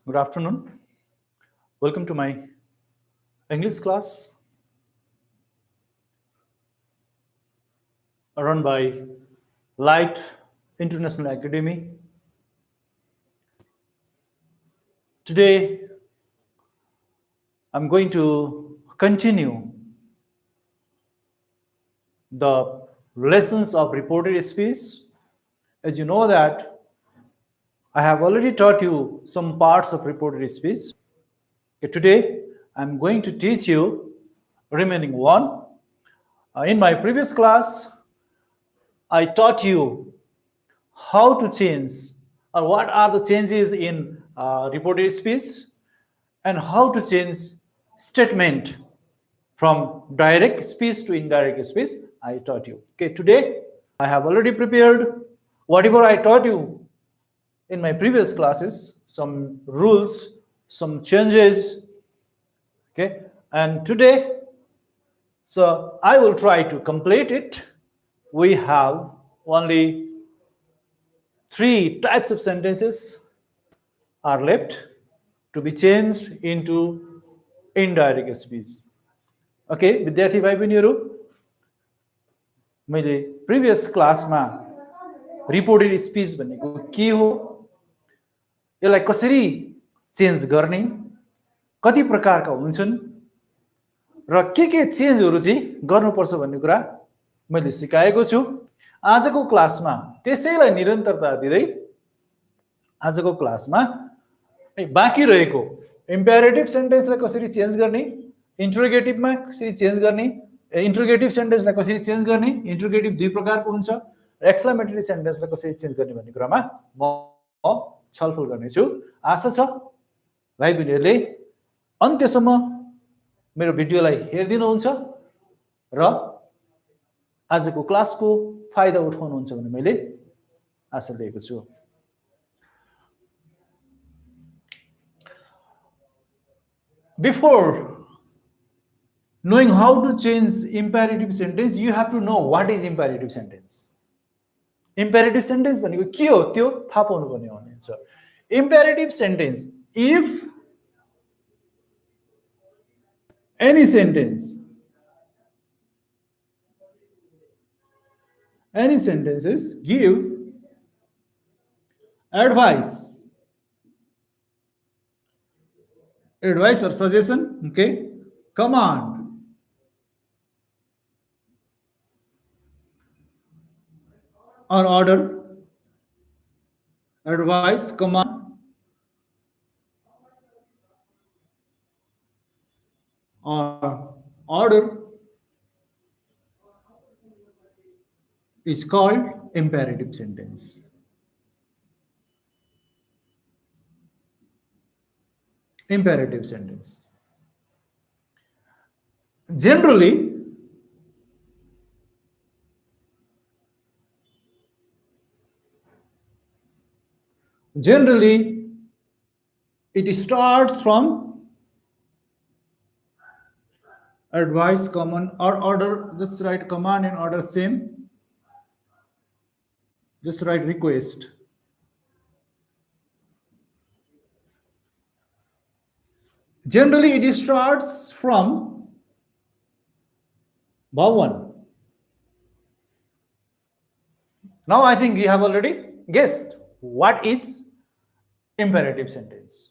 Good afternoon. Welcome to my English class run by Light International Academy. Today, I'm going to continue the lessons of reported speech. As you know that I have already taught you some parts of reported speech. Today, I'm going to teach you remaining one. In my previous class, I taught you how to change or what are the changes in reported speech and how to change statement from direct speech to indirect speech. I taught you. Okay, today I have already prepared whatever I taught you in my previous classes, some rules, some changes. Okay, and today, so I will try to complete it. We have only three types of sentences are left to be changed into indirect speech. Okay, विद्यार्थी भाइ बहिनीहरू, मैले previous क्लासमा reported speech भनेको के हो, यसलाई कसरी चेन्ज गर्ने, कति प्रकारका हुन्छन् र के चेन्जहरू चाहिँ गर्नुपर्छ भन्ने कुरा मैले सिकाएको छु। आजको क्लासमा त्यसैलाई निरन्तरता दिँदै आजको क्लासमा बाँकी रहेको इम्पेरेटिभ सेन्टेन्सलाई कसरी चेन्ज गर्ने, इन्ट्रोगेटिभमा कसरी चेन्ज गर्ने, इन्ट्रोगेटिभ सेन्टेन्सलाई कसरी चेन्ज गर्ने, इन्ट्रोगेटिभ दुई प्रकारको हुन्छ, एक्सक्लामेटरी सेन्टेन्सलाई कसरी चेन्ज गर्ने भन्ने कुरामा म छलफल गर्नेछु। आशा छ भाइ बहिनीहरूले अन्त्यसम्म मेरो भिडियोलाई हेरिदिनुहुन्छ र आजको क्लासको फाइदा उठाउनुहुन्छ भन्ने मैले आशा लिएको छु। Before knowing how to change imperative sentence, you have to know what is imperative sentence. Imperative sentence भनेको के हो त्यो थाहा पाउनु पर्ने हुन्छ। Imperative sentence, if any sentences give advice or suggestion, okay, command or order, advice, command or order is called imperative sentence. Imperative sentence. Generally, it starts from advice, command or order. Just write command and order same. Just write request. Generally, it starts from verb 1. Now, I think you have already guessed what is imperative sentence.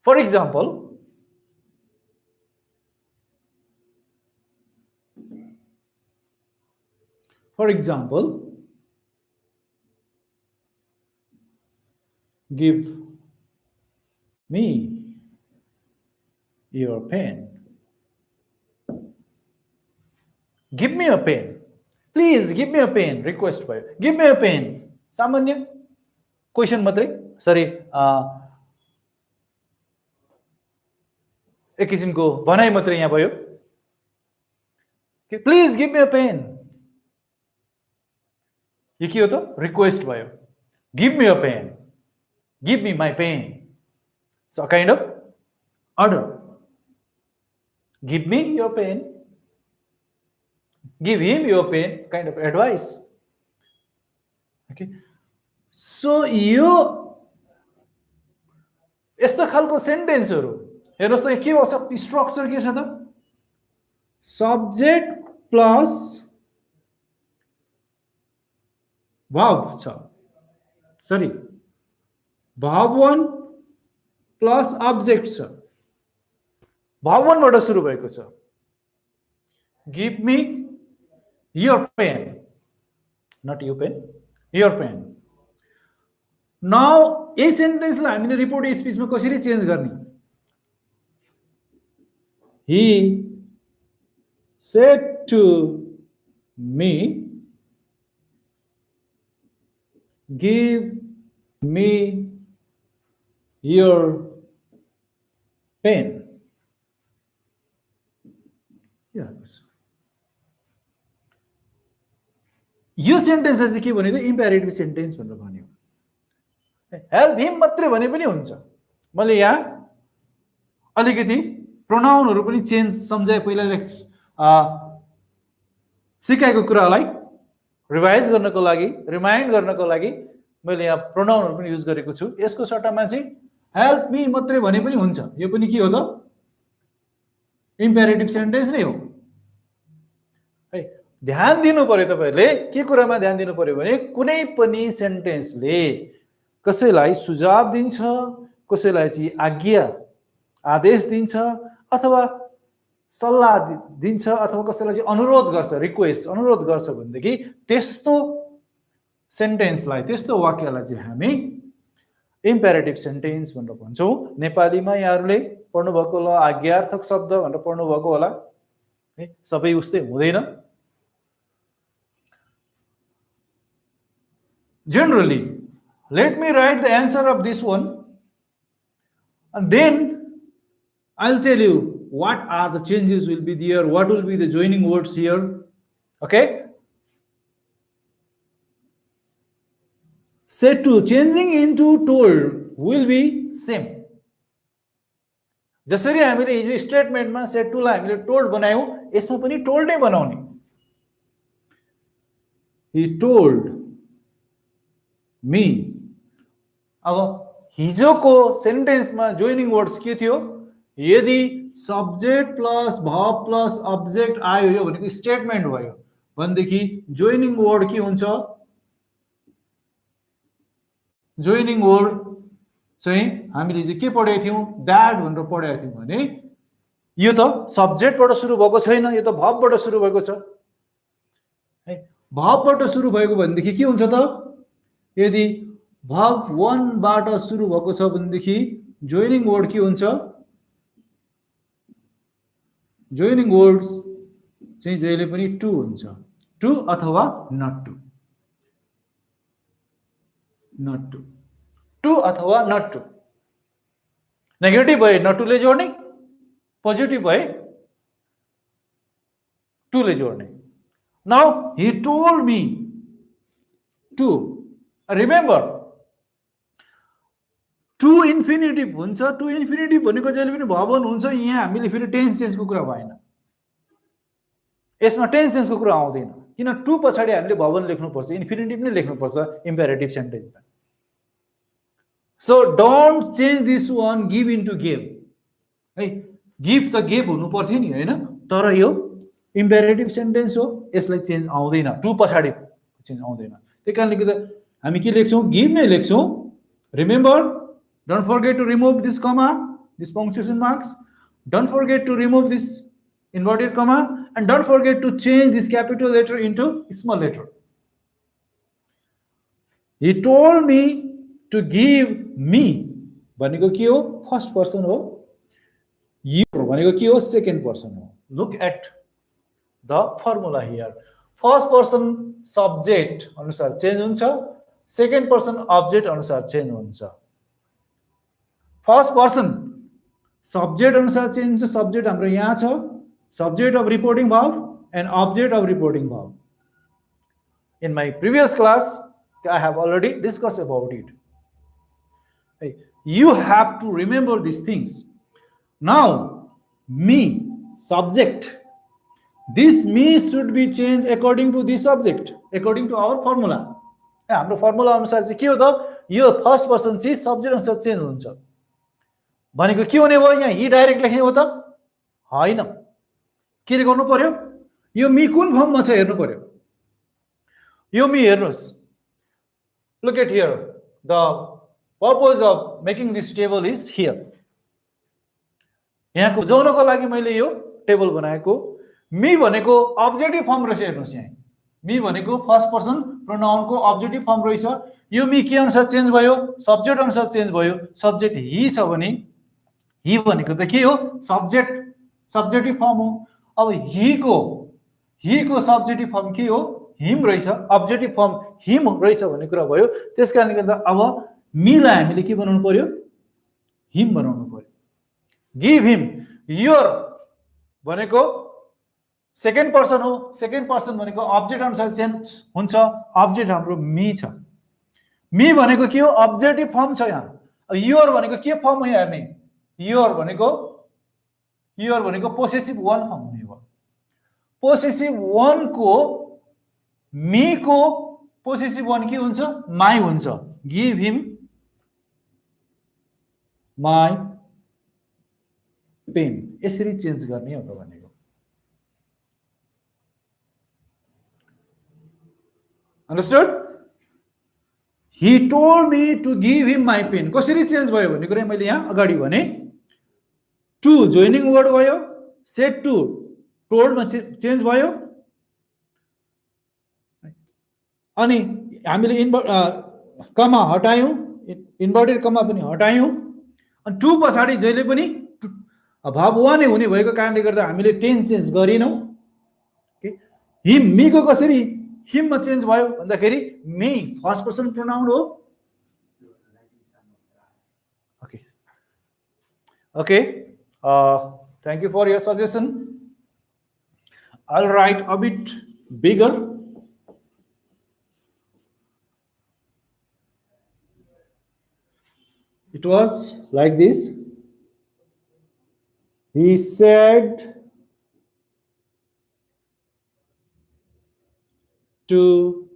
For example, give me your pen. Give me a pen. Please give me a pen. Request by give me a pen. सामान्य question मात्रै, sorry एक किसिमको भनाइ मात्रै यहाँ भयो। Please give me a pen, यो के हो त? रिक्वेस्ट भयो। Give me a pen, give me my pen, so a kind of order. Give me your pen, give him your pen, kind of advice. Okay, so you यस्तो खालको सेन्टेन्सहरु हेर्नुस् त के भन्छ स्ट्रक्चर के छ त सब्जेक्ट प्लस verb छ सरी verb 1 प्लस अब्जेक्ट छ verb 1 बाट सुरु भएको छ give me your pen not your pen your pen now ए सेन्टेन्सलाई हामीले रिपोर्ट स्पीचमा कसरी चेन्ज गर्ने he said to me give me your pen yes yo sentence चाहिँ के भन्यो त इम्पेरेटिभ सेन्टेन्स भनेर भन्यो हेल्प हिम मात्रै भने पनि हुन्छ मैले यहाँ अलिकति प्रोनाउनहरु पनि चेन्ज सम्झाए पहिला सिकाएको कुरालाई रिभाइज गर्नको लागि रिमाइन्ड गर्नको लागि मैले यहाँ प्रोनाउनहरु पनि युज गरेको छु यसको सट्टामा चाहिँ हेल्प मी मात्रै भने पनि हुन्छ यो पनि के हो त इम्पेरेटिभ सेन्टेन्स नै हो है ध्यान दिनु पर्यो तपाईहरुले के कुरामा ध्यान दिनु पर्यो भने कुनै पनि सेन्टेन्सले कसैलाई सुझाव दिन्छ कसैलाई चाहिँ आज्ञा आदेश दिन्छ अथवा सल्लाह दिन्छ अथवा कसैलाई चाहिँ अनुरोध गर्छ रिक्वेस्ट अनुरोध गर्छ भनेदेखि त्यस्तो सेन्टेन्सलाई त्यस्तो वाक्यलाई चाहिँ हामी इम्पेरेटिभ सेन्टेन्स भनेर भन्छौं नेपालीमा यहाँहरुले पढ्नु भएको होला आज्ञार्थक शब्द भनेर पढ्नु भएको होला है सबै उस्तै हुँदैन generally let me write the answer of this one and then I'll tell you what are the changes will be there what will be the joining words here okay said to changing into told will be same जसरी हामीले हिजो स्टेटमेन्टमा said to लाई हामीले told बनायौं यसमा पनि told नै बनाउने he told me अब हिजोको सेन्टेन्समा जोइनिङ वर्ड्स के थियो यदि subject plus verb plus object आयो यो भनेको स्टेटमेन्ट भयो भनेदेखि जोइनिङ वर्ड के हुन्छ जोइनिङ वर्ड चाहिँ हामीले चाहिँ के पढेको थियौं दैट भनेर पढेको थियौं भने यो त सब्जेक्टबाट सुरु भएको छैन यो त verb बाट सुरु भएको छ है verb बाट सुरु भएको भनेदेखि के हुन्छ त यदि verb 1 बाट सुरु भएको छ भनेदेखि जोइनिङ वर्ड के हुन्छ जोइनिङ वर्ड्स चाहिँ जहिले पनि टु हुन्छ टु अथवा नट टु टु अथवा नट टु नेगेटिभ भए नट टुले जोड्ने पोजिटिभ भए टुले जोड्ने now he told me to remember to infinitive हुन्छ टु इन्फिनिटिभ भनेको जहिले पनि verb हुन्छ यहाँ हामीले फेरि टेन्स चेन्जको कुरा भएन यसमा टेन्स चेन्जको कुरा आउँदैन किन टु पछाडी हामीले verb लेख्नु पर्छ इन्फिनिटिभ नै लेख्नु पर्छ इम्पेरेटिभ सेन्टेन्समा so don't change this one give into gave है गिभ त गेभ हुनु पर्थ्यो नि हैन तर यो इम्पेरेटिभ सेन्टेन्स हो यसलाई चेन्ज आउँदैन टु पछाडी चेन्ज आउँदैन त्यसकारणले गर्दा हामी के लेख्छौं गिभ नै लेख्छौं remember don't forget to remove this comma this punctuation marks don't forget to remove this inverted comma and don't forget to change this capital letter into small letter he told me to give me भनेको के हो first person हो you भनेको के हो second person हो look at the formula here first person subject अनुसार change हुन्छ सेकेन्ड पर्सन ऑब्जेक्ट अनुसार चेन्ज हुन्छ फर्स्ट पर्सन सब्जेक्ट अनुसार चेन्ज हुन्छ सब्जेक्ट हाम्रो यहाँ छ subject of reporting verb and object of reporting verb in my previous class I have already discussed about it hey, you have to remember these things now me subject this me should be changed according to this subject according to our formula हाम्रो formula अनुसार चाहिँ के हो त यो first person चाहिँ subject अनुसार change हुन्छ भनेको के हुने भयो? यहाँ हि डाइरेक्ट लेख्ने हो त होइन। के गर्नु पर्यो? यो मी कुन फर्ममा छ हेर्नु पर्यो। यो मी हेर्नुस्, look at here, the purpose of making this table is here. यहाँको बुझाउनको लागि मैले यो टेबल बनाएको। मी भनेको अब्जेक्टिभ फर्म रहेछ हेर्नुस्। यहाँ मी भनेको फर्स्ट पर्सन प्रोनाउनको अब्जेक्टिभ फर्म रहेछ। यो मी के अनुसार चेन्ज भयो? सब्जेक्ट अनुसार चेन्ज भयो। सब्जेक्ट हि छ भने हि भनेको त के हो? सब्जेक्ट, सब्जेक्टिभ फर्म हो। अब हिको सब्जेक्टिभ फर्म के हो? हिम रहेछ। अब्जेक्टिभ फर्म हिम रहेछ भन्ने कुरा भयो। त्यसकारणले गर्दा अब मीलाई हामीले के बनाउनु पर्यो? हिम बनाउनु पर्यो। गिभ हिम योर भनेको सेकेन्ड पर्सन हो। सेकेन्ड पर्सन भनेको अब्जेक्ट अनुसार चेन्ज हुन्छ। अब्जेक्ट हाम्रो मी छ। मी भनेको के हो? अब्जेक्टिभ फर्म छ। यहाँ योर भनेको के फर्म हो हेर्ने? योर भनेको पोसेसिभ वन फर्म हुने भयो। पोसेसिभ वन को मी को पोसेसिभ वन के हुन्छ? माई हुन्छ। गिभ हिम माई पेन, यसरी चेन्ज गर्ने हो त भनेको। Understood? He told me to give him my pen. कसरी चेन्ज भयो भन्ने कुरा मैले यहाँ अगाडि भने। टु जोइनिङ वर्ड भयो, सेड टु टोल्डमा चेन्ज भयो। अनि हामीले कमा हटायौं, इन्भर्टेड कमा पनि हटायौं। अनि टु पछाडि जहिले पनि भाव वान हुने भएको कारणले गर्दा हामीले टेन्स चेन्ज गरिनौं। हिम मीको कसरी हिममा चेन्ज भयो भन्दाखेरि मी फर्स्ट पर्सन प्रोनाउन हो। Okay, thank you for your suggestion. I'll write a bit bigger. It was like this. He said to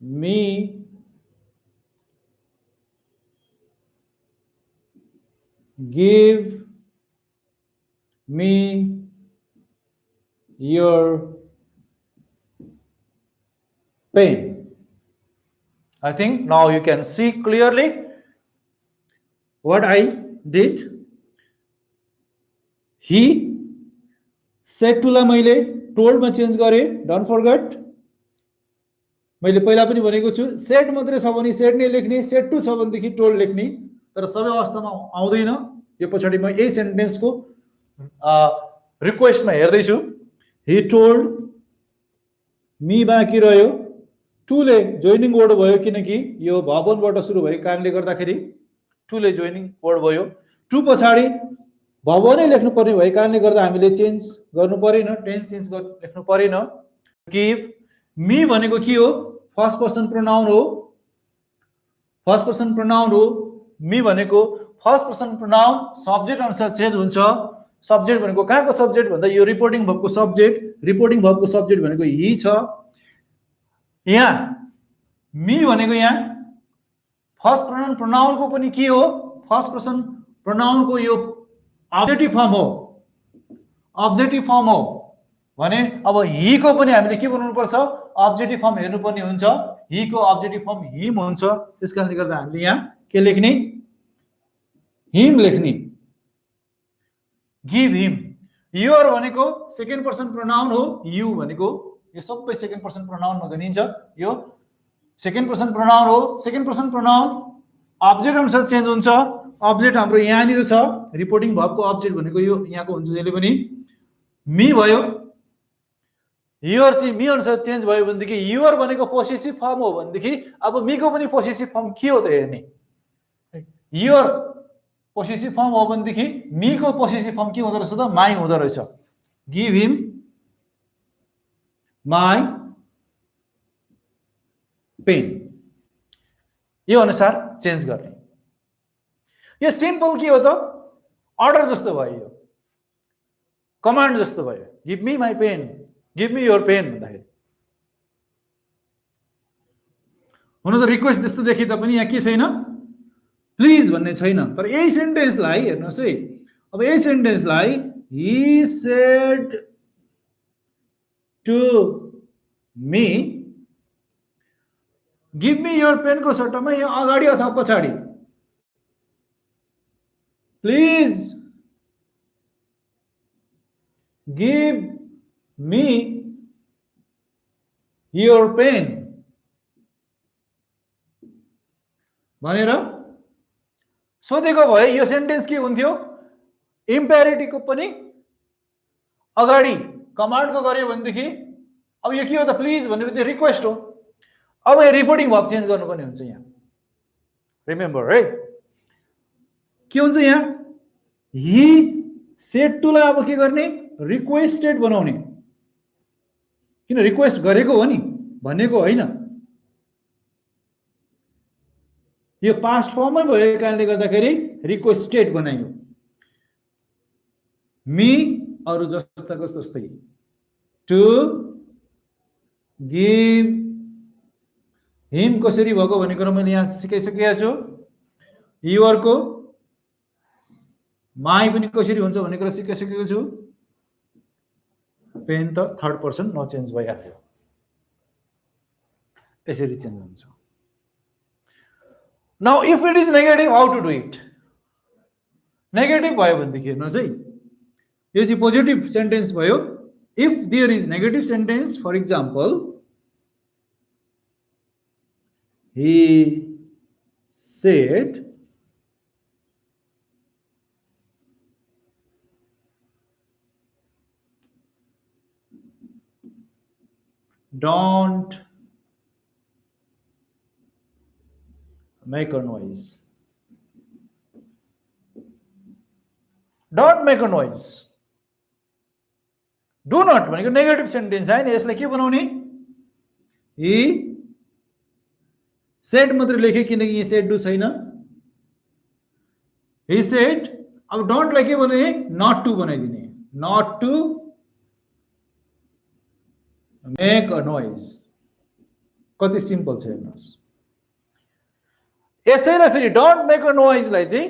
me give me your pen. I think now you can see clearly what I did. He said to ला मैले told मा change गरे। Don't forget, मैले पहिला पनि भनेको छु set मात्रै छ भने सेट नै लेख्ने, सेट टु छ भनेदेखि टोल्ड लेख्ने। तर सबै अवस्थामा आउँदैन। यो पछाडि म यही सेन्टेन्सको रिक्वेस्टमा हेर्दै छु। ही टोल्ड मी बाँकी रह्यो। टुले जोइनिङ वर्ड भयो किनकि यो भवनबाट सुरु भएको कारणले गर्दाखेरि टुले जोइनिङ वर्ड भयो। टु पछाडि भवनै लेख्नु पर्ने भएको कारणले गर्दा हामीले चेन्ज गर्नु परेन, टेन्स चेन्ज लेख्नु परेन। गिभ मी भनेको के हो? फर्स्ट पर्सन प्रोनाउन हो। फर्स्ट पर्सन प्रोनाउन हो। मी भनेको फर्स्ट पर्सन प्रोनाउन सब्जेक्ट अनुसार चेन्ज हुन्छ। सब्जेक्ट भनेको कहाँको सब्जेक्ट भन्दा यो रिपोर्टिङ भर्बको सब्जेक्ट। रिपोर्टिङ भर्बको सब्जेक्ट भनेको हि छ। यहाँ मी भनेको यहाँ फर्स्ट पर्सन प्रोनाउनको पनि के हो? फर्स्ट पर्सन प्रोनाउनको यो ऑब्जेक्टिव फर्म हो। ऑब्जेक्टिव फर्म हो भने अब ही को पनि हामीले के बनाउनु पर्छ? ऑब्जेक्टिव फर्म हेर्नु पर्ने हुन्छ। ही को ऑब्जेक्टिव फर्म हिम हुन्छ। त्यसकारणले गर्दा हामीले यहाँ के लेख्ने? हिम लेख्ने। Give him. योर भनेको सेकेन्ड पर्सन प्रोनाउन हो। यु भनेको यो सबै सेकेन्ड पर्सन प्रोनाउनमा गनिन्छ। यो सेकेन्ड पर्सन प्रोनाउन हो। सेकेन्ड पर्सन प्रोनाउन अब्जेक्ट अनुसार चेन्ज हुन्छ। अब्जेक्ट हाम्रो यहाँनिर छ। रिपोर्टिङ भर्बको अब्जेक्ट भनेको यो यहाँको हुन्छ जहिले पनि। मी भयो। योर चाहिँ मी अनुसार चेन्ज भयो भनेदेखि योर भनेको पोसेसिभ फर्म हो भनेदेखि अब मीको पनि पोसेसिभ फर्म के हो त हेर्ने। योर पोसेसिभ फर्म हो भनेदेखि मीको पोसेसिभ फर्म के हुँदो रहेछ त? माई हुँदो रहेछ। Give him my pen. यो अनुसार चेन्ज गर्ने। यो सिम्पल के हो त? अर्डर जस्तो भयो। यो कमान्ड जस्तो भयो। Give me my pen, give me your pen भन्दाखेरि हुन त रिक्वेस्ट जस्तो देखि तापनि यहाँ के छैन? प्लिज भन्ने छैन। तर यही सेन्टेन्सलाई हेर्नुहोस् है, अब यही सेन्टेन्सलाई he said to me, give me your pen को सट्टामा यहाँ अगाडि अथवा पछाडि please give me your pen भनेर सोधेको भए यो सेन्टेन्स के हुन्थ्यो? इम्पेरेटिभको पनि अगाडि कमान्डको गर्यो भनेदेखि अब यो के हो त? प्लिज भनेपछि रिक्वेस्ट हो। अब यहाँ रिपोर्टिङ भर्ब चेन्ज गर्नुपर्ने हुन्छ। यहाँ रिमेम्बर है के हुन्छ? यहाँ ही सेड टुलाई अब के गर्ने? रिक्वेस्टेड बनाउने। किन? रिक्वेस्ट गरेको हो नि, भनेको होइन। यो पास्ट फर्ममै भएको कारणले गर्दाखेरि रिक्वेस्टेड बनाइयो। मी अरु जस्ताको जस्तै टु गिभ हिम कसरी भएको भन्ने कुरा मैले यहाँ सिकाइसकेको छु। युवरको माई पनि कसरी हुन्छ भन्ने कुरा सिकाइसकेको छु। पेन त थर्ड पर्सन नचेन्ज भइहाल्यो, यसरी चेन्ज हुन्छ। Now if it is negative, how to do it? Negative भयो भनेदेखि हेर्नुहोस् है, यो चाहिँ पोजिटिभ सेन्टेन्स भयो। If there is negative sentence, for example he said don't make a noise. Don't make a noise. Do not भनेको negative sentence है नि। यसलाई के बनाउने? he सेड मात्र लेखे, किनकि यहाँ सेड डु छैन। he said, अब डोन्ट लाई के बनाए? नट टु बनाइदिने। Not to make a noise. कति सिम्पल छ हेर्नुहोस्। यसैलाई फेरि डोन्ट मेक अ नोइजलाई चाहिँ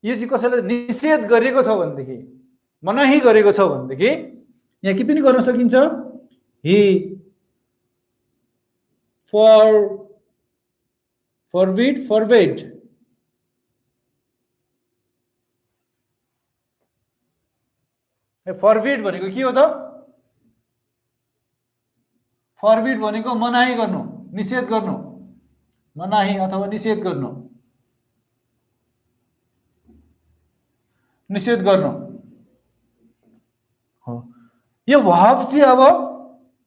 यो चाहिँ कसैलाई निषेध गरेको छ भनेदेखि, मनाही गरेको छ भनेदेखि यहाँ के पनि गर्न सकिन्छ? he forbade फरबिड भनेको के हो त? फरबिड भनेको मनाही गर्नु, निषेध गर्नु, मनाही अथवा निषेध गर्नु, निषेध गर्नु हो। यो भाव चाहिँ अब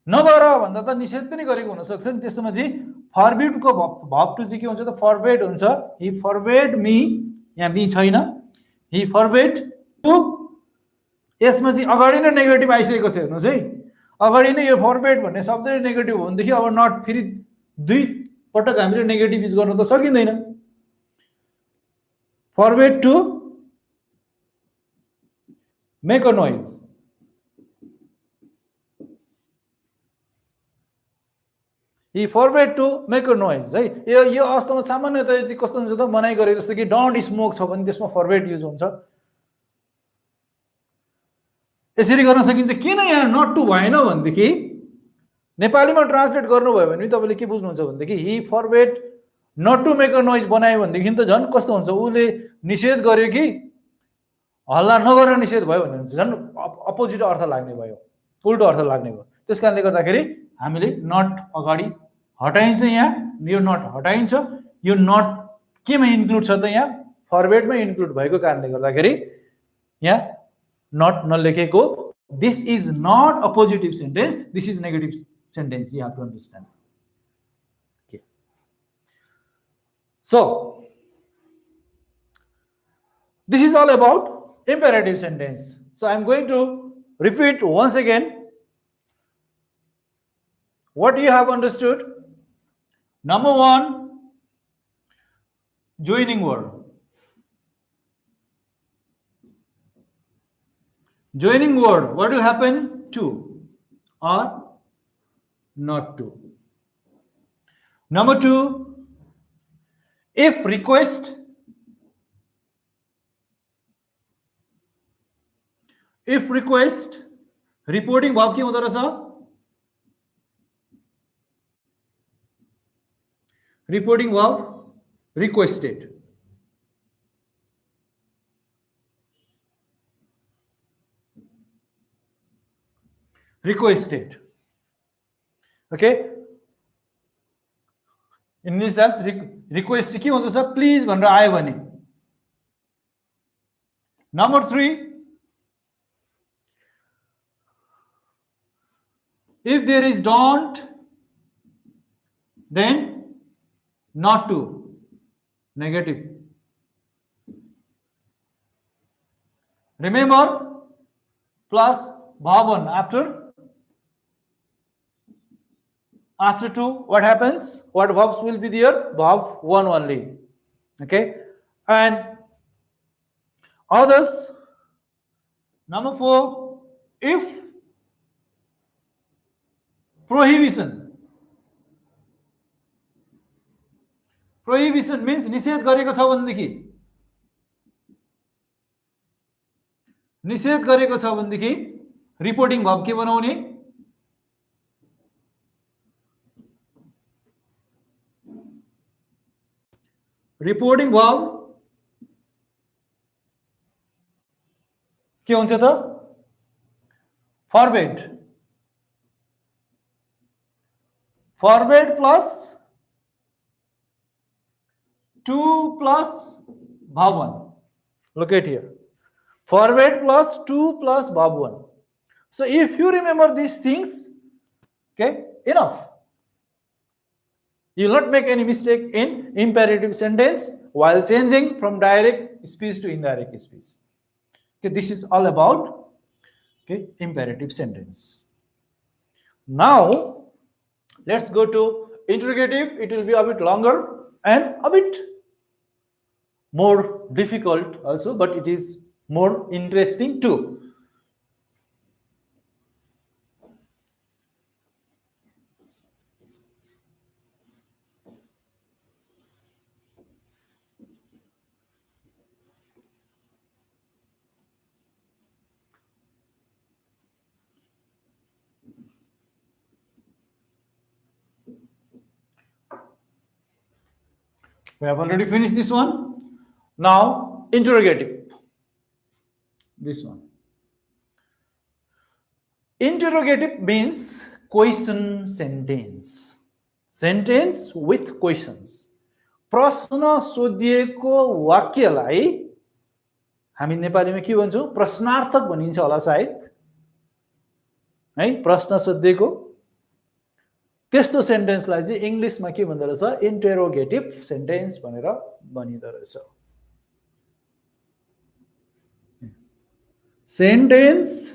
नगर भन्दा त निषेध पनि गरेको हुन सक्छ नि। त्यस्तोमा चाहिँ फरबिड को भाव टु चाहिँ के हुन्छ त? फरबेड हुन्छ। ही फरबेड मी, यहाँ मी छैन। ही फरबेड टु, यसमा चाहिँ अगाडि नै नेगेटिभ आइसकेको छ हेर्नुहोस् है। अगाडि नै यो फरबेड भन्ने शब्द नेगेटिभ हो भनेदेखि अब नट फेरि दुई पटक हामीले नेगेटिभ युज गर्न त सकिँदैन। Forbade to make a noise. he forbade to make a noise है। यो अवस्थामा सामान्यतया चाहिँ कस्तो हुन्छ त? मनाइ गरेको जस्तो कि डोन्ट स्मोक छ भने त्यसमा फरबेड युज हुन्छ। यसरी गर्न सकिन्छ। किन यहाँ नट टु भएन भनेदेखि नेपालीमा ट्रान्सलेट गर्नुभयो भने तपाईँले के बुझ्नुहुन्छ भनेदेखि he forbade not to make a noise बनायो भनेदेखि त झन् कस्तो हुन्छ? उसले निषेध गर्यो कि हल्ला नगरेर निषेध भयो भने झन् अपोजिट अर्थ लाग्ने भयो, उल्टो अर्थ लाग्ने भयो। त्यस कारणले गर्दाखेरि हामीले नट अगाडि हटाइन्छ। यहाँ यो नट हटाइन्छ। यो नट केमा इन्क्लुड छ त? यहाँ फरवर्डमा इन्क्लुड भएको कारणले गर्दाखेरि यहाँ नट नलेखेको। This is not a positive sentence, this is negative sentence. You have to understand. Okay, so this is all about imperative sentence. So I am going to repeat once again what you have understood. Number one, joining word. Joining word, what will happen? To or not to. Number two, if request if request reporting verb के हुँदो रहेछ reporting verb requested. Requested. Okay. English that's request के हुँदो छ please भनेर आयो भने. Number 3, if there is don't, then not to, negative. Remember, plus verb 1 after 2, what happens? What verbs will be there? Verb 1 only. Okay. And others, number 4, if prohibition means निषेध गरेको छ भनेदेखि रिपोर्टिङ verb के बनाउने reporting verb के हुन्छ त forward plus 2 plus verb 1. Look at here. Forward plus 2 plus verb 1. So if you remember these things, okay, enough. You will not make any mistake in imperative sentence while changing from direct speech to indirect speech. Okay, this is all about imperative sentence. Now let's go to interrogative. It will be a bit longer and a bit more difficult also, but it is more interesting too. We have already finished this one. Now, interrogative. This one. Interrogative means question sentence. Sentence with questions. प्रश्न सोधिएको वाक्यलाई हामी नेपालीमा के भन्छौं प्रश्नार्थक भनिन्छ होला सायद है प्रश्न सोधिएको त्यस्तो सेन्टेन्सलाई चाहिँ इंग्लिशमा के भन्दो रहेछ इन्टरोगेटिभ सेन्टेन्स भनेर भनिदो रहेछ sentence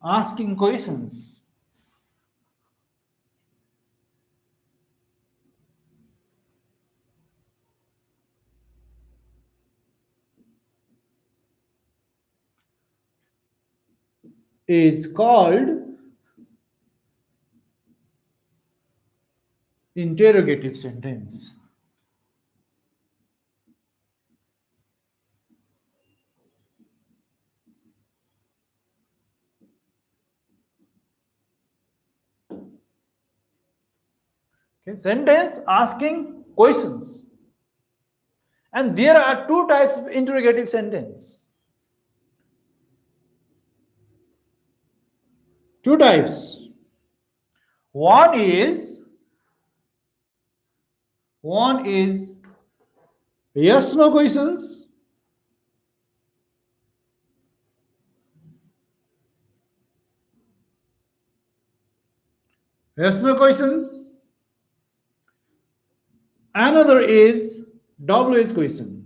asking questions is called interrogative sentence. Okay, sentence asking questions. And there are two types of interrogative sentence. Two types. One is yes no questions. Yes no questions. Another is WH question.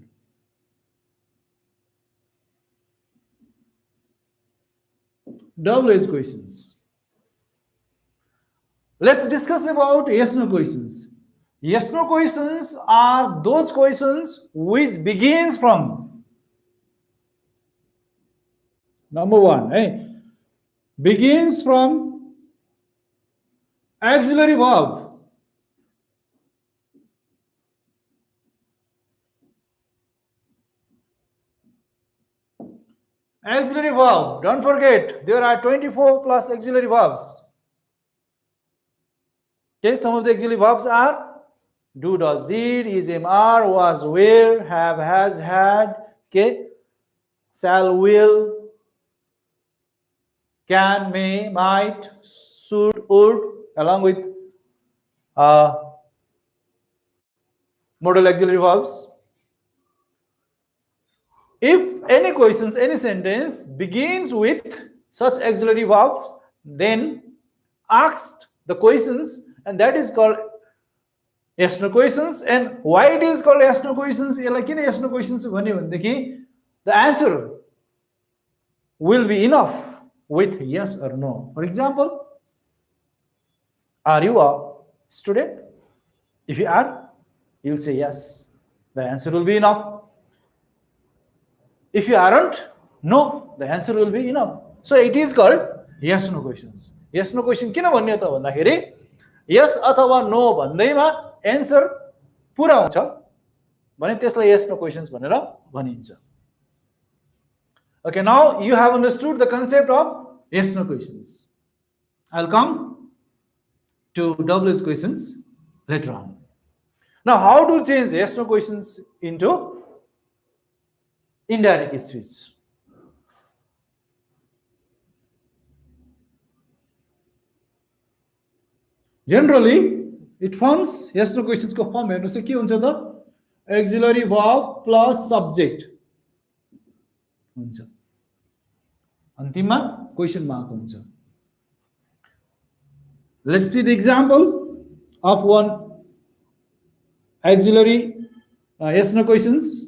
WH questions. Let's discuss about yes no questions. Yes no questions are those questions which begins from number one, begins from auxiliary verb. Auxiliary verb. Don't forget, there are 24 plus auxiliary verbs. Okay, some of the auxiliary verbs are do, does, did, is, am, are, was, were, have, has, had, okay, shall, will, can, may, might, should, would, along with modal auxiliary verbs. If any questions, any sentence begins with such auxiliary verbs, then ask the questions, and that is called yes no questions. And why it is called yes no questions? Like in yes no questions, the answer will be enough with yes or no. For example, are you a student? If you are, you will say yes. The answer will be enough. If you aren't, no, the answer will be enough. So it is called yes no questions. Yes no question किन भन्ने त भन्दाखेरि yes अथवा no भन्दैमा answer पुरा हुन्छ भने त्यसलाई yes no questions भनेर भनिन्छ. Okay, now you have understood the concept of yes no questions. I'll come to WH questions later on. Now, how to change yes no questions into indirect speech? Generally, it forms yes no questions को form हेर्नुस् के हुन्छ त auxiliary verb plus subject हुन्छ अन्तिममा question mark हुन्छ. Let's see the example of one auxiliary yes no questions.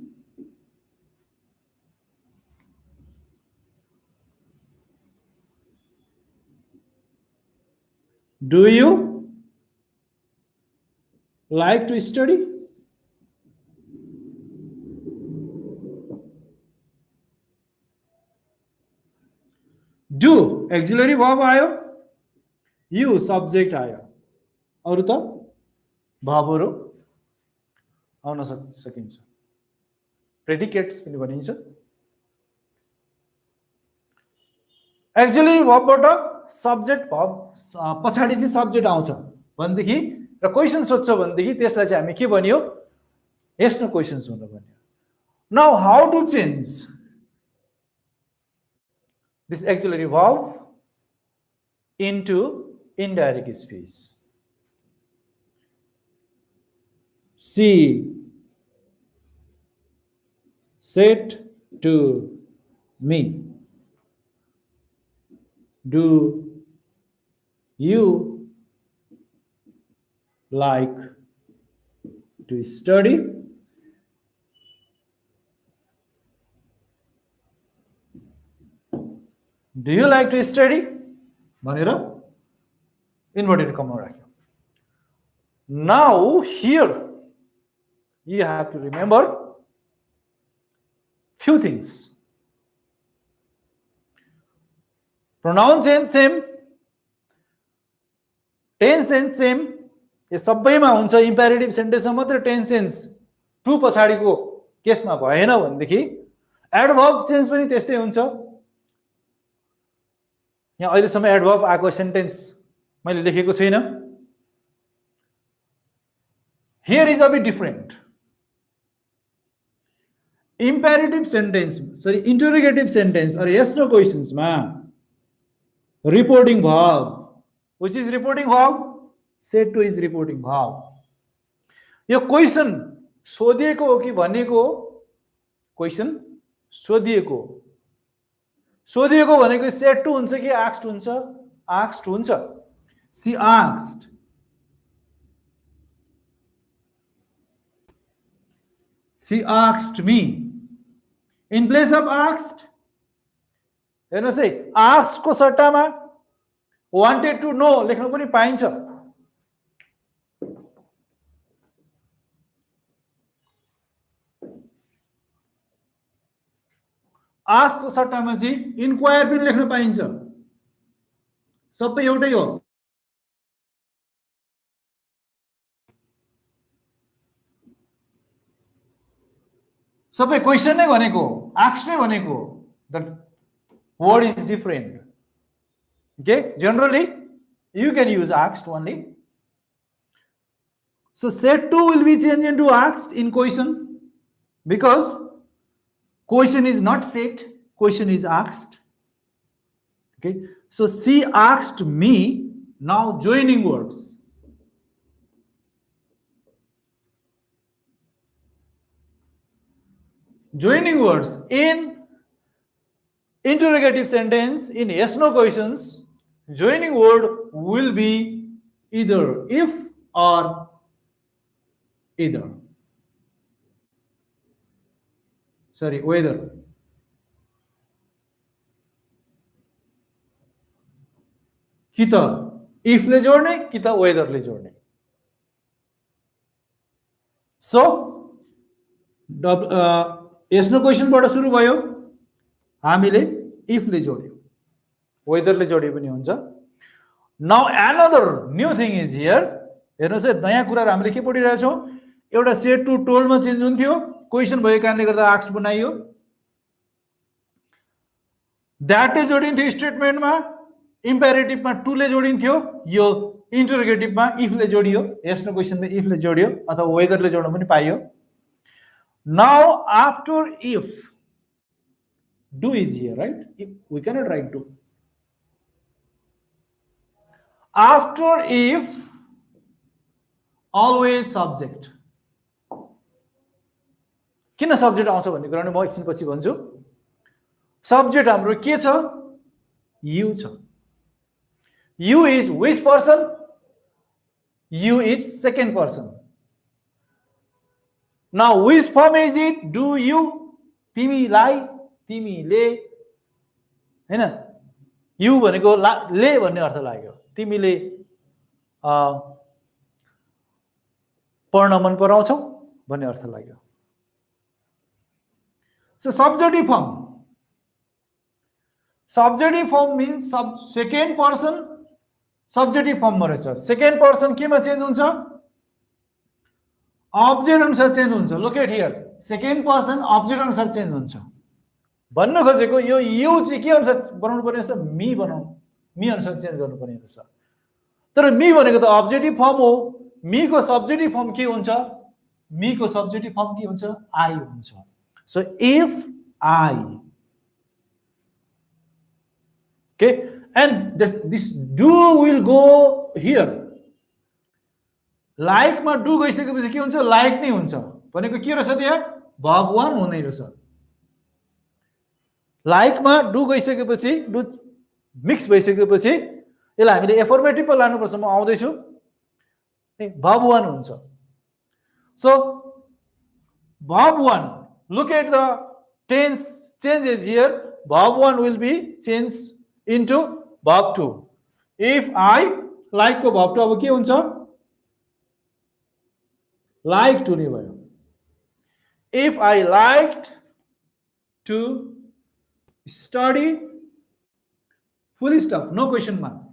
Do you like to study? Do auxiliary verb आयो, you subject आयो, अरु त भावहरु आउन सकिन्छ. Predicates पनि भनिन्छ. Auxiliary verb बाट subject verb पछाडी चाहिँ subject आउँछ भनेदेखि र क्वेशन सोध्छ भनेदेखि त्यसलाई चाहिँ हामी के भनियो yes no questions भनेर भनियो. Now how to change this auxiliary verb into indirect speech? She said to me, do you like to study? Do you like to study? भनेर inverted comma राख्यो. Now here you have to remember few things. Pronoun change same, tense change same. यो सबैमा हुन्छ. Imperative सेन्टेन्समा मात्र tense change to पछाडीको केसमा भएन भनेदेखि adverb change पनि त्यस्तै हुन्छ. यहाँ अहिलेसम्म एडभर्ब आएको सेन्टेन्स मैले लेखेको छैन. Here is a bit different. Imperative sentence sorry interrogative sentence or yes no क्वेसन्समा reporting verb which is reporting verb said to is reporting verb. यो क्वेशन सोधिएको हो कि भनेको क्वेशन सोधिएको भनेको said to हुन्छ कि asked हुन्छ? asked हुन्छ. She asked. She asked me. In place of asked, हेर्नुस् है, asked को सट्टामा wanted to know लेख्नु पनि पाइन्छ. आस्क को सट्टामा चाहिँ इन्क्वायर पनि लेख्न पाइन्छ. सबै एउटै हो. सबै क्वेशन नै भनेको, आस्क नै भनेको. The word is different. Okay, generally you can use asked only. So said to will be changed into asked in question because question is not said, question is asked. Okay, so she asked me, now joining words. Joining words in interrogative sentence, in yes no questions, joining word will be either if or either. Sorry, whether. कि त इफले जोड्ने कि त वेदरले जोड्ने. So yes no क्वेसनबाट सुरु भयो, हामीले इफले जोड्यो, वेदरले जोड्यो पनि हुन्छ. Now another new thing is here. हेर्नुहोस् है, नयाँ कुराहरू हामीले के पढिरहेछौँ. एउटा सेड टु टोल्डमा चेन्ज हुन्थ्यो, क्वेसन भएको कारणले गर्दा आस्क्ड बनाइयो. द्याटले जोडिन्थ्यो स्टेटमेन्टमा, इम्पेरेटिभमा टुले जोडिन्थ्यो, यो इन्टरोगेटिभमा इफले जोडियो, यस नो क्वेसनमा इफले जोडियो अथवा वेदरले जोड्न पनि पाइयो. Now after if do is here, right? If we cannot write do. After if always subject. किन सब्जेक्ट आउँछ भन्ने कुरा म एकछिन पछि भन्छु. सब्जेक्ट हाम्रो के छ? You छ. You is which person? You is second person. Now which form is it? Do you? तिमीलाई, तिमीले, हैन? You भनेको ले भन्ने अर्थ लाग्यो. तिमीले पढ्न मन पराउँछौ भन्ने अर्थ लाग्यो. So subjunctive form. Subjunctive form means second person subjunctive form मा रहेछ. Second person केमा चेन्ज हुन्छ? Object अनुसार चेन्ज हुन्छ. Look at here. Second person object अनुसार चेन्ज हुन्छ. भन्न खोजेको यो यु चाहिँ के अनुसार बनाउनु पर्ने रहेछ? मी बनाउनु, मी अनुसार चेन्ज गर्नु पर्ने रहेछ. तर मी भनेको त अब्जेक्टिभ फर्म हो. मी को सब्जेक्टिभ फर्म के हुन्छ? मी को सब्जेक्टिभ फर्म के हुन्छ? आई हुन्छ. So if I. Okay, and this do will go here. Like मा do गइसकेपछि के हुन्छ? Like नै हुन्छ. भनेको के रहेछ त्यहाँ? भगवान हुनै रहेछ. Like मा do गइसकेपछि, do मिक्स भइसकेपछि यसलाई हामीले एफर्मेटिभ मा लानुपर्छ. म आउँदैछु. भगवान हुन्छ. So Bhagwan, look at the tense changes here. Bhagwan will be changed into verb 2. If I like को verb 2 अब के हुन्छ? Like to नै भयो. If I liked to study, full stop, no question mark.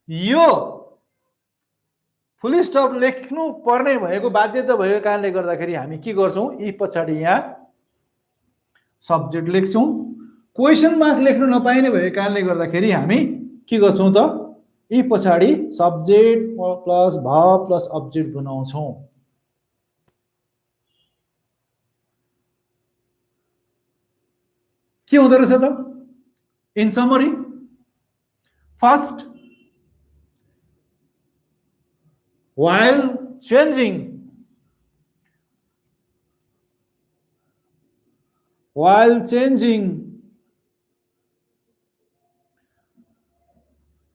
Yo full स्टप लेख्नु पर्ने भएको बाध्यता भएको कारणले गर्दाखेरि हामी के गर्छौं? इफ पछाडी यहाँ सब्जेक्ट लेख्छौं. क्वेशन मार्क लेख्नु नपाइने भएको कारणले गर्दाखेरि हामी के गर्छौं त? इफ पछाडी subject plus verb plus object बनाउँछौं. के हुँदो रहेछ त? In summary, first, while changing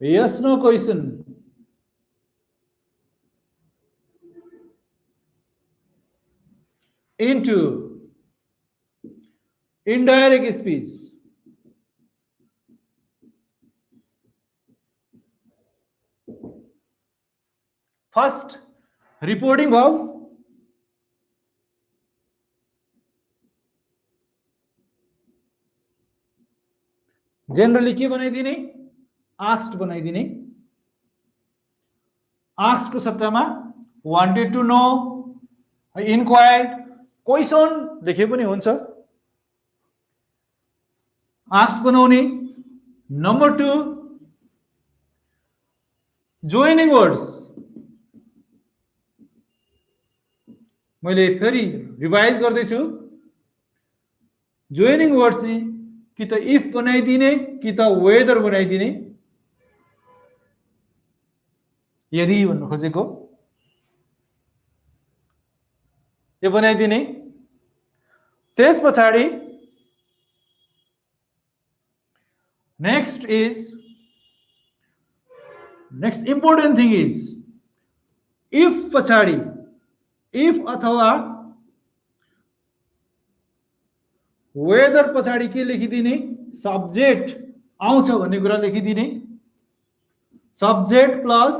yes no question into indirect speech, first reporting verb, generally के बनाइदिने? asked बनाइदिने. asked को सट्टामा wanted to know, inquired, question लेखे पनि हुन्छ. आस्क बनाउने. Number 2 joining words. मैले फेरि रिभाइज गर्दैछु. जोइनिङ वर्ड चाहिँ कि त इफ बनाइदिने कि त वेदर बनाइदिने. यदि भन्नु खोजेको यो बनाइदिने. त्यस पछाडि next important thing is if पछाडि इफ अथवा वेदर पछाडि के लेखिदिने? सब्जेक्ट आउँछ भन्ने कुरा लेखिदिने. Subject plus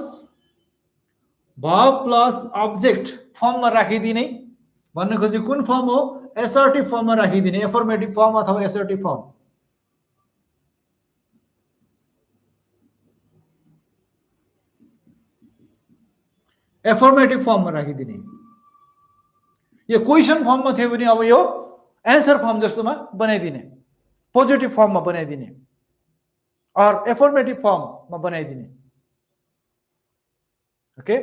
verb plus object फर्ममा राखिदिने. भन्नु खोजे कुन फर्म हो? एसर्टिभ फर्ममा राखिदिने. एफर्मेटिभ फर्म अथवा एसर्टिभ फर्म. एफर्मेटिभ फर्ममा राखिदिने. यो क्वेसन फर्ममा थियो भने अब यो एन्सर फर्म जस्तोमा बनाइदिने. पोजिटिभ फर्ममा बनाइदिने और एफर्मेटिभ फर्ममा बनाइदिने. Okay.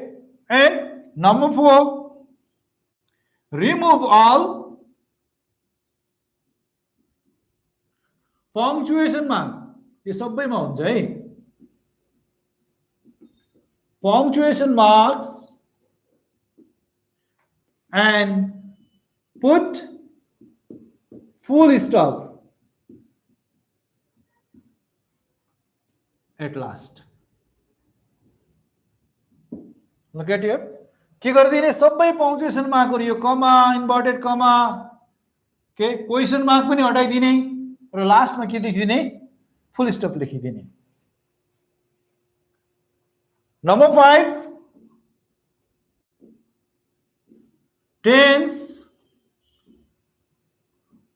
And number 4 remove all punctuation mark. यो सबैमा हुन्छ है. punctuation marks and put full stop at last. Look at here. के गरिदिने? सबै पङ्क्चुएसन मार्कहरु यो कमा, इन्भर्टेड कमा, के क्वेशन मार्क पनि हटाइदिने र लास्टमा के लेखिदिने? फुल स्टप लेखिदिने. Number 5 tense,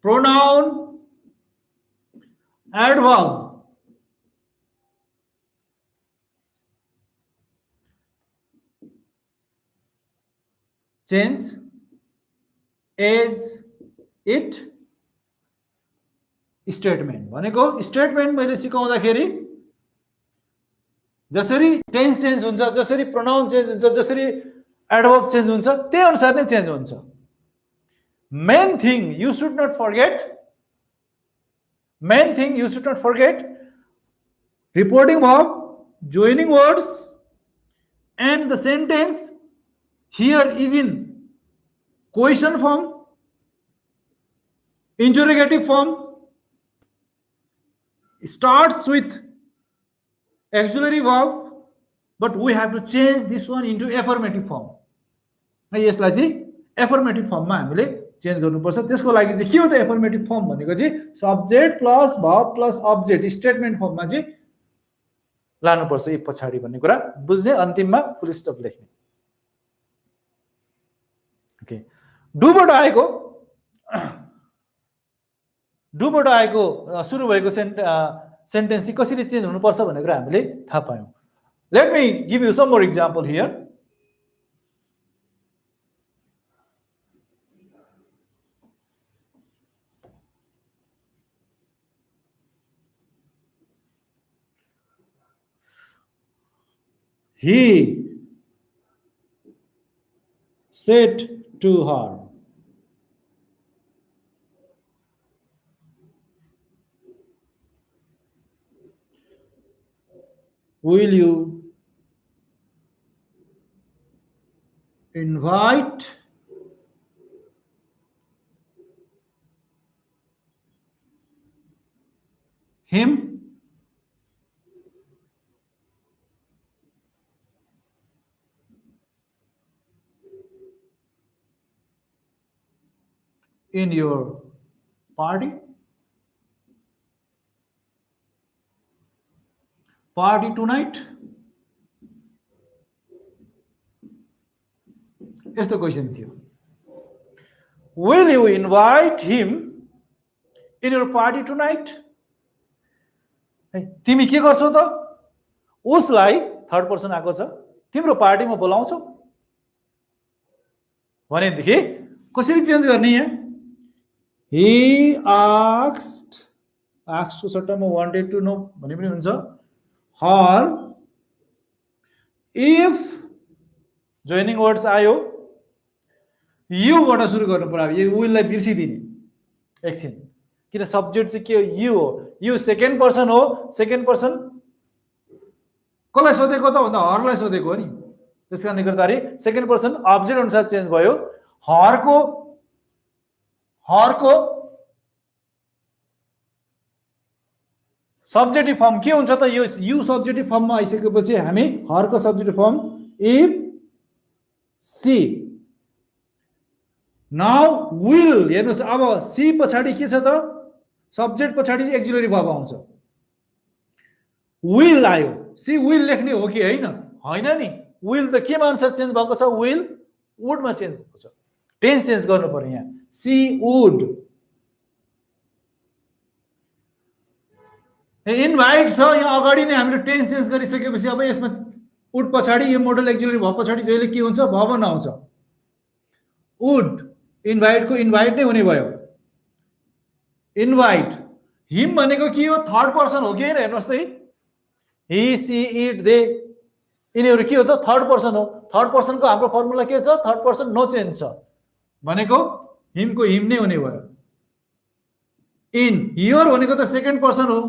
pronoun, adverb. Change as it statement भनेको स्टेटमेन्ट मैले सिकाउँदाखेरि जसरी टेन्स चेन्ज हुन्छ, जसरी प्रोनाउन चेन्ज हुन्छ, जसरी एडवर्ब चेन्ज हुन्छ, त्यही अनुसार नै चेन्ज हुन्छ. Main thing you should nut forget reporting verb, joining words and the sentence here is in question form, interrogative form, starts with auxiliary verb, but we have to change this one into affirmative form. यसलाई चाहिँ affirmative form मा हामीले change गर्नुपर्छ. त्यसको लागि चाहिँ के हो त affirmative form भनेको चाहिँ subject plus verb plus object statement फर्ममा चाहिँ लानुपर्छ इफ पछाडि भन्ने कुरा बुझ्ने. अन्तिममा फुल स्टप लेख्ने. ओके. डुबाट आएको सुरु भएको सेन्टेन्स चाहिँ कसरी चेन्ज हुनुपर्छ भन्ने कुरा हामीले थाहा पायौं. Let me give you some more example here. He said to her, will you invite him in your party tonight? यस्तो क्वेसन थियो. Will you invite him in your party tonight? तिमी के गर्छौ त? उसलाई थर्ड पर्सन आएको छ, तिम्रो पार्टीमा बोलाउँछौ भनेदेखि कसरी चेन्ज गर्ने यहाँ? He asked asked को सट्टामा wanted to know भने पनि हुन्छ or if joining words आयो you बाट सुरु गर्नु पर्यो यो will लाई बिर्सिदिने एकछिन किन सब्जेक्ट चाहिँ के हो you हो you सेकेन्ड पर्सन हो सेकेन्ड पर्सन कसलाई सोधेको त भन्दा हरलाई सोधेको हो नि त्यसकारणले गर्दाखेरि सेकेन्ड पर्सन अब्जेक्ट अनुसार चेन्ज भयो हरको सब्जेक्टिभ फर्म के हुन्छ त यो यु सब्जेक्टिभ फर्ममा आइसकेपछि हामी हरको subjective form if see now will हेर्नुस् अब सी पछाडी के छ त सब्जेक्ट पछाडी एक्जिलरी भर्ब आउँछ विल आयो सी विल लेख्ने हो कि हैन हैन नि विल त केमा अनुसार चेन्ज भएको छ विल वुडमा चेन्ज भएको छ टेन्स चेन्ज गर्नु पर्यो यहाँ सी वुड इन्भाइट छ यहाँ अगाडि नै हामीले टेन्स चेन्ज गरिसकेपछि अब यसमा वुड पछाडी यो मोडल एक्जिलरी भर्ब पछाडी जहिले के हुन्छ भर्ब नआउँछ वुड इन्भाइटको इन्भाइट नै हुने भयो इन्भाइट हिम भनेको के हो थर्ड पर्सन हो कि हैन हेर्नुस् त ही सी इट दे यिनीहरू के हो त थर्ड पर्सन हो थर्ड पर्सनको हाम्रो फर्मुला के छ थर्ड पर्सन नो चेन्ज छ भनेको हिमको हिम नै हुने भयो इन हियर भनेको त सेकेन्ड पर्सन हो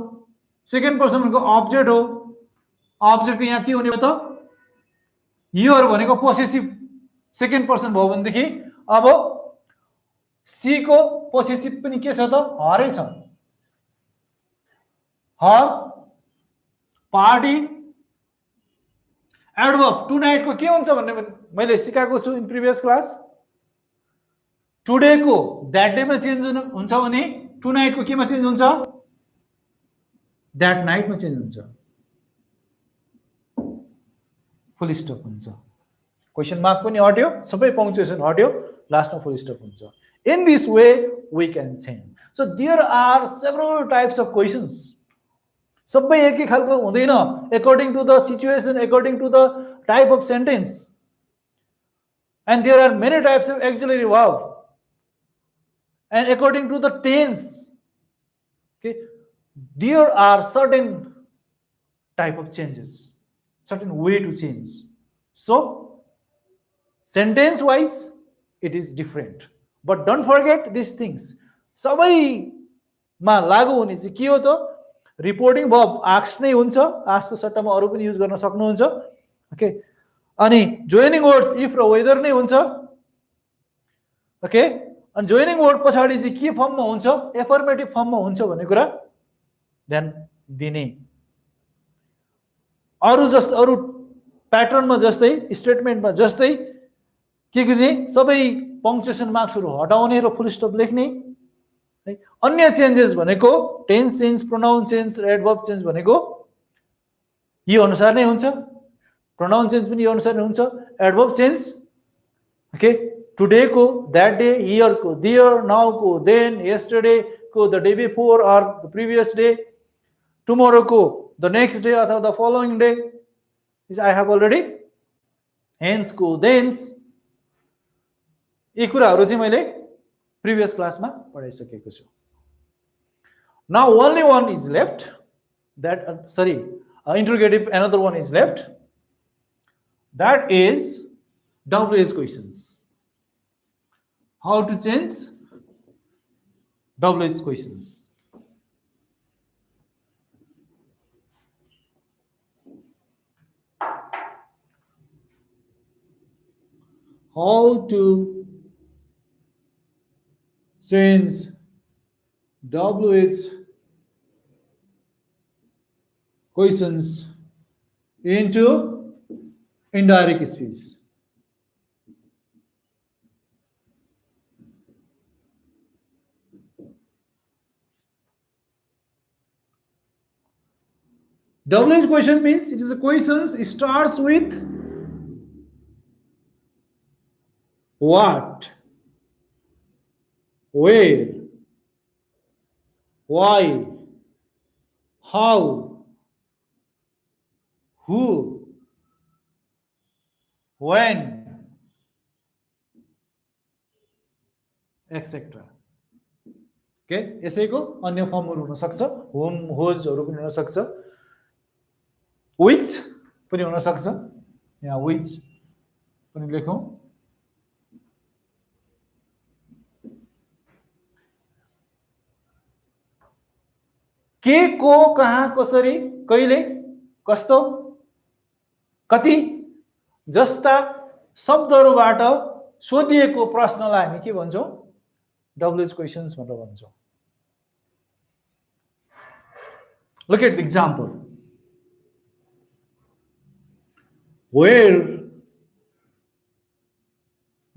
सेकेन्ड पर्सन भनेको अब्जेक्ट हो अब्जेक्टको यहाँ के हुने हो त हियर भनेको पोसेसिभ सेकेन्ड पर्सन भयो भनेदेखि अब सी को पोसेसिभ पनि के छ त हरै छ हर पार्टी एडवर्ब टु नाइट को के हुन्छ भन्ने मैले सिकाएको छु इन प्रिभियस क्लास टुडे को दैट डे मा चेन्ज हुन्छ भने टु नाइट को केमा चेन्ज हुन्छ दैट नाइट मा चेन्ज हुन्छ फुल स्टप हुन्छ क्वेशन मार्क पनि हट्यो सबै पंक्चुएसन हट्यो लास्टमा फुल स्टप हुन्छ in this way we can change so there are several types of questions सबै एकै खालको हुँदैन according to the situation according to the type of sentence and there are many types of auxiliary verb and according to the tense okay there are certain type of changes certain way to change so sentence wise it is different but don't forget these things सबैमा लागू हुने चाहिँ के हो त reporting verb ask नै हुन्छ आस्कको सट्टामा अरु पनि युज गर्न सक्नुहुन्छ ओके अनि जोइनिङ वर्ड्स इफ र वेदर नै हुन्छ ओके अनि जोइनिङ वर्ड पछाडी चाहिँ के फर्ममा हुन्छ एफर्मेटिभ फर्ममा हुन्छ भन्ने कुरा ध्यान दिने अरु प्याटर्नमा जस्तै स्टेटमेन्टमा जस्तै के गर्ने सबै पंक्चुएसन मार्क्सहरु हटाउने र फुल स्टप लेख्ने है अन्य चेन्जेस भनेको टेन्स चेन्ज प्रोनाउन चेन्ज र एडभर्ब चेन्ज भनेको यो अनुसार नै हुन्छ प्रोनाउन चेन्ज पनि यो अनुसार नै हुन्छ एडभर्ब चेन्ज ओके टुडे को दैट डे हियर को देयर नाउ को देन यस्टरडे को the day before or the previous day tomorrow को द नेक्स्ट डे अथवा the following day is I have already hence को देन्स यी कुराहरु चाहिँ मैले प्रिभियस क्लासमा पढाइसकेको छु now only one is left that interrogative another one is left that is WH questions how to change WH questions how to change WH questions into indirect speech. WH question means it is a questions starts with what, where, why, how, who, when, etc. Okay, यसैको अन्य फर्महरु हुन सक्छ, हुम होजहरु पनि हुन सक्छ, which पनि हुन सक्छ, यहाँ which पनि लेखौं। के को कहाँ कसरी कहिले कस्तो कति जस्ता शब्दहरुबाट सोधिएको प्रश्नलाई हामी के भन्छौं? WH questions भनेर भन्छौं। Look at the example. Where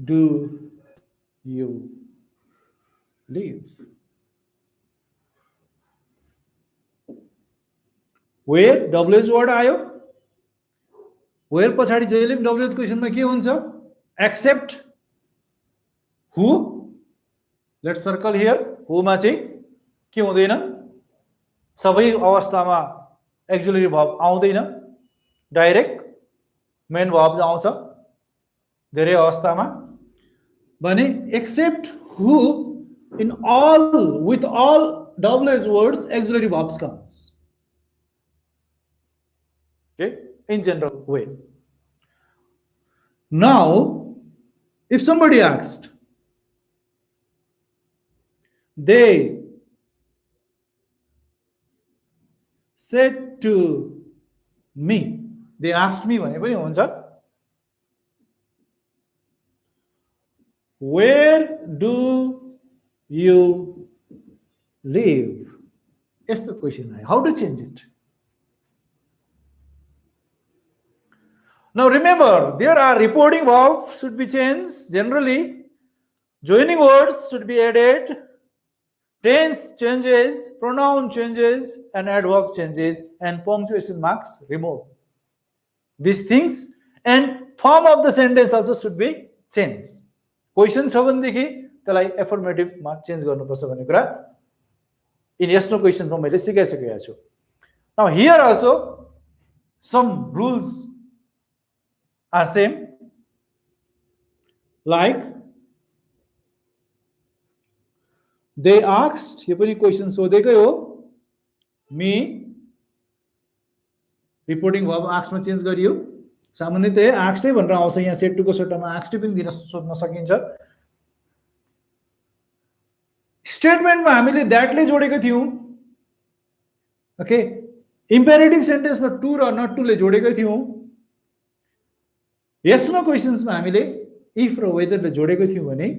do you live? Where WH word आयो, where पछाडी जहिले पनि WH क्वेशन मा के हुन्छ? Except who, let's circle here, who मा चाहिँ के हुँदैन, सबै अवस्थामा एक्जुलेरी भर्ब आउँदैन, डाइरेक्ट मेन भर्ब आउँछ धेरै अवस्थामा भने except who in all, with all WH words auxiliary verbs comes. Okay, in general way. Now if somebody asked, they said to me, they asked me भने पनि हुन्छ, where do you live? यस्तो question आयो, how to change it? Now remember, there are reporting verbs should be changed generally, joining words should be added, tense changes, pronoun changes, and adverb changes, and punctuation marks removed. These things and form of the sentence also should be changed. Question छ भनेदेखि त्यसलाई affirmative मा change गर्नुपर्छ भन्ने कुरा in yes no question मा मैले सिकाइसकेको छु. Now here also some rules are same, like they asked, यो पनि क्वेशन सोधेकै हो, me रिपोर्टिङ भर्ब asked मा चेन्ज गरियो, सामान्यतया asked भनेर आउँछ, यहाँ said to को सट्टामा asked पनि दिन सोध्न सकिन्छ। स्टेटमेन्टमा हामीले that ले जोडेको थियौं, ओके, इम्पेरेटिभ सेन्टेन्समा to र not to ले जोडेको थियौं, yes no क्वेशन्स मा हामीले if र whether ले जोडेको थियौं भने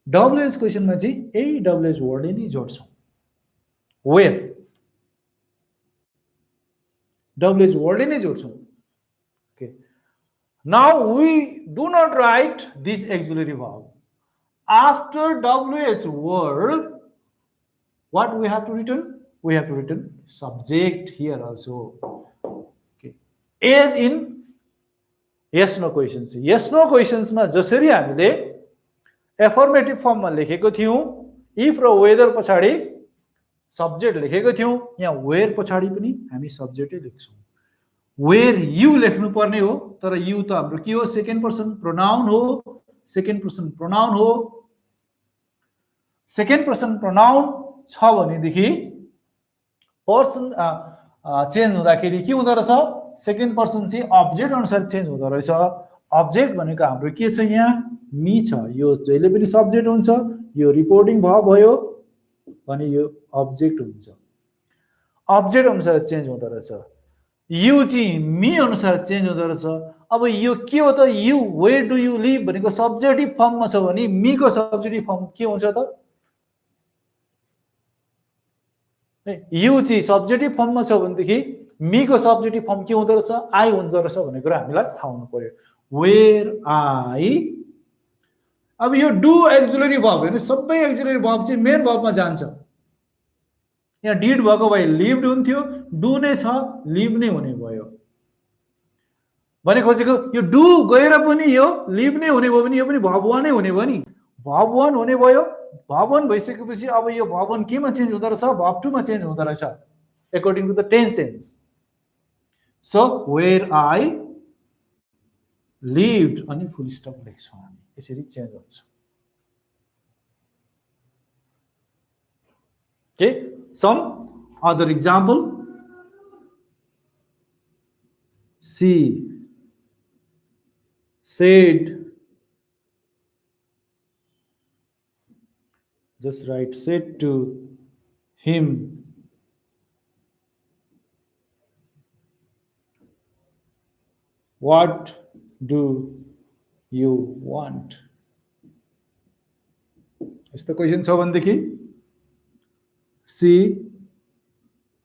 WH क्वेशन मा चाहिँ यही WH वर्ड नै जोड्छौं, where WH word नै जोड्छौं। Okay, now we do not write this auxiliary verb after WH word. What we have to written? We have to written subject here also. Okay, as in yes no questions. Yes no questions मा जसरी हामीले एफर्मेटिभ फर्ममा लेखेको थियौं, if raw whether पछाडी subject लेखेको थियौं, यहाँ where पछाडी पनि हामी सब्जेक्टै लेख्छौं। where you लेख्नु पर्ने हो, तर you त हाम्रो के हो? सेकेन्ड पर्सन प्रोनाउन हो, सेकेन्ड पर्सन प्रोनाउन हो। सेकेन्ड पर्सन प्रोनाउन छ भनेदेखि पर्सन चेन्ज हुँदाखेरि के हुँदो रहेछ? सेकेन्ड पर्सन चाहिँ अब्जेक्ट अनुसार चेन्ज हुँदो रहेछ। अब्जेक्ट भनेको हाम्रो के छ? यहाँ मी छ, यो जहिले पनि सब्जेक्ट हुन्छ, यो रिपोर्टिङ भर्ब भयो भने यो अब्जेक्ट हुन्छ, अब्जेक्ट अनुसार चेन्ज हुँदो रहेछ। यु चाहिँ मी अनुसार चेन्ज हुँदो रहेछ। अब यो के हो त? यु वेयर डु यु लिभ भनेको सब्जेक्टिभ फर्ममा छ भने मी को सब्जेक्टिभ फर्म के हुन्छ त? यु चाहिँ सब्जेक्टिभ फर्ममा छ भनेदेखि मी को सब्जेक्टिभ फर्म के हुँदो रहेछ? आई हुँदो रहेछ भन्ने कुरा हामीलाई थाहा हुनु पर्यो। वेयर आई, अब यो डु एक्जुलरी भर्ब हैन, सबै एक्जुलरी भर्ब चाहिँ मेन भर्बमा जान्छ। यहाँ डिड भएको भए लिभ्ड हुन्थ्यो, डु नै छ लिभ नै हुने भयो। भने खोजेको यो डु गएर पनि यो लिभ नै हुने भयो भने यो पनि भर्ब 1 नै हुने भयो नि, भर्ब 1 हुने भयो। भर्ब 1 भइसकेपछि अब यो भर्ब 1 केमा चेन्ज हुँदो रहेछ? भर्ब 2 मा चेन्ज हुँदो रहेछ according to the tense sense. So where I lived अनि फुल स्टप लेख्छौं हामी, यसरी चेन्ज हुन्छ। Okay, some other example. She said, just write, said to him, what do you want? यस्तो क्वेसन छ भनेदेखि she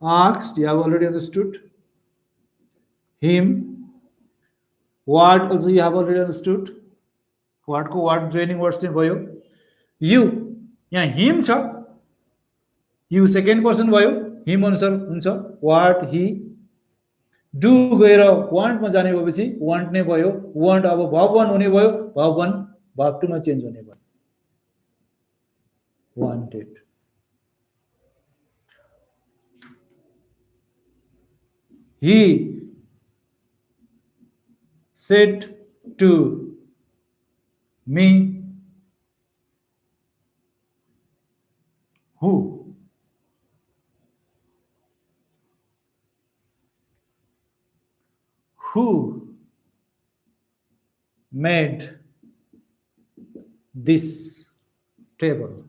asked, you have already understood. Him, what also you have already understood. What को what joining words नै भयो. You, यहाँ him छ, you second person भयो, him अनुसार हुन्छ. What he, do गएर want मा जाने भएपछि want नै भयो. Want अब verb 1 हुने भयो, verb 1 verb 2 मा चेन्ज हुने भयो. Wanted. He said to me, who? Who made this table?